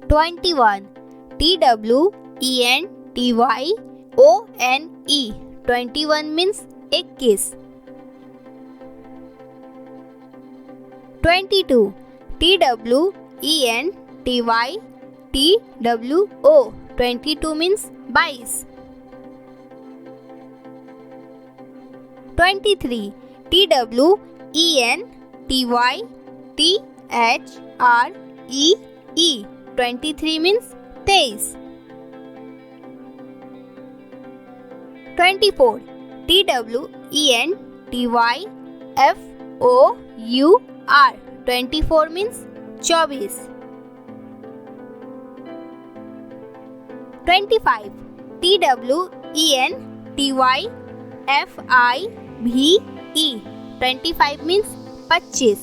21. TWENTYONE. 21 means 21. 22. TWENTYTWO. 22 means 22. 23. TWENTYTHREE. 23 means 23. 24. TWENTYFOUR. 24 means 24. 25. TWENTYFIVE. 25 means 25.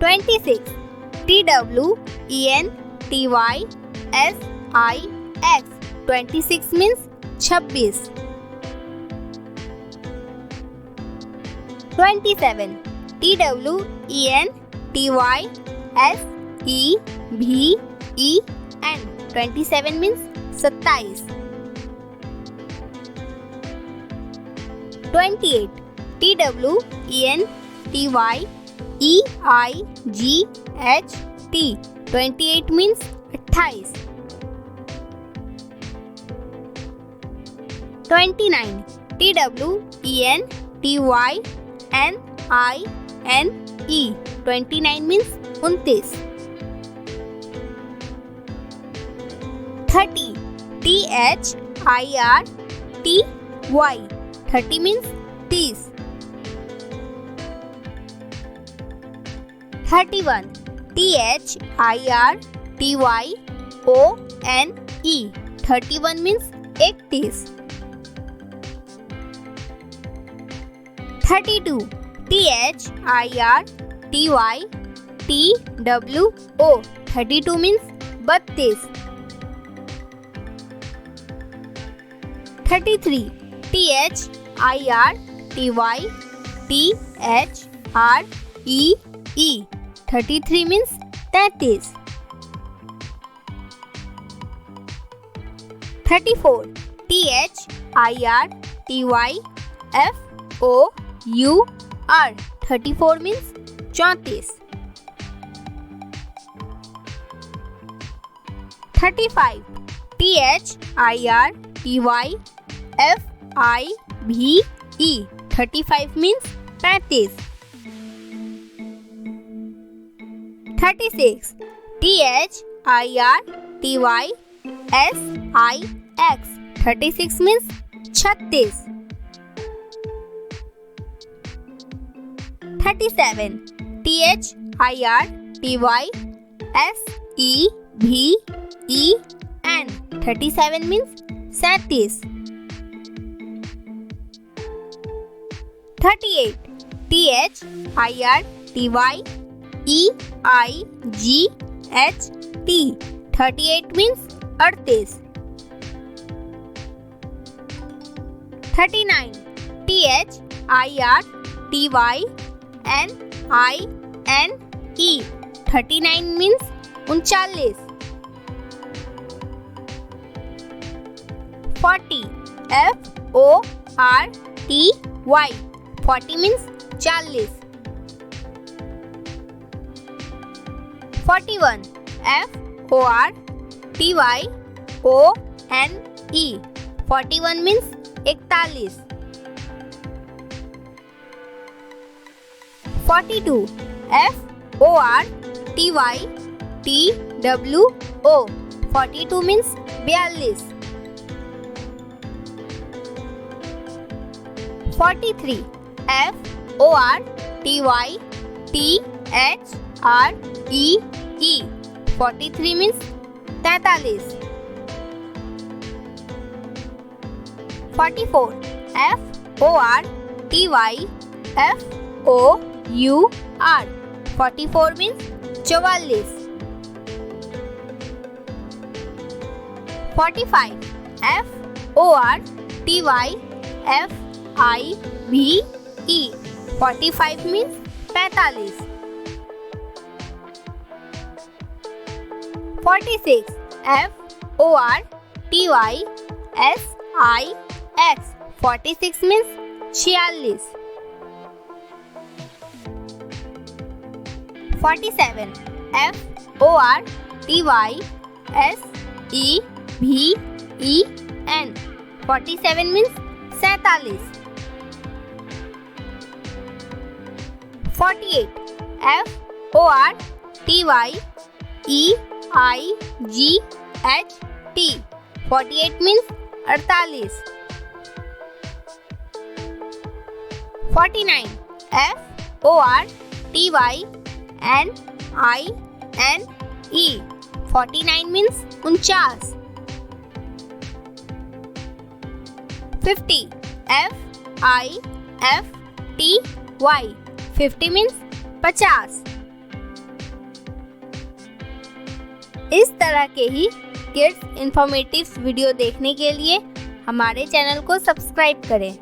26. TWENTYSIX. 26 means 26. 27. TWENTYSEVEN. 27 means 27. 28. TWENTYEIGHT. 28 means 28. 29. TWENTYNINE. 29 means 29. 30. THIRTY. 30 means 30. 31. THIRTYONE. 31 means 31. 32. THIRTYTWO. 32 means 32. 33. THIRTYTHREE. 33 means 33. 34. THIRTYFOUR. 34 means 34. 35. THIRTYFIVE. 35 means 35. 36. THIRTYSIX. 36 means 36. 37. THIRTYSEVEN. 37 means 37. 38. THIRTYEIGHT. 38 means 38. 39. THIRTYNINE. 39 means 39. 40. FORTY. 40 means 40. 41. FORTYONE. 41 means 41. 42. FORTYTWO. 42 means 42. 43. FORTYTHREE. 43 means 43. 44. FORTYFOUR. 44 means 44. 45. FORTYFIVE. 45 means 45. 46 FORTYSIX 46 means 46. 47 FORTYSEVEN 47 means 47. 48 FORTYEIGHT 48 means 48. 49 FORTYNINE 49 means 49. 50 FIFTY 50 means 50. इस तरह के ही kids informative video देखने के लिए हमारे channel को subscribe करें।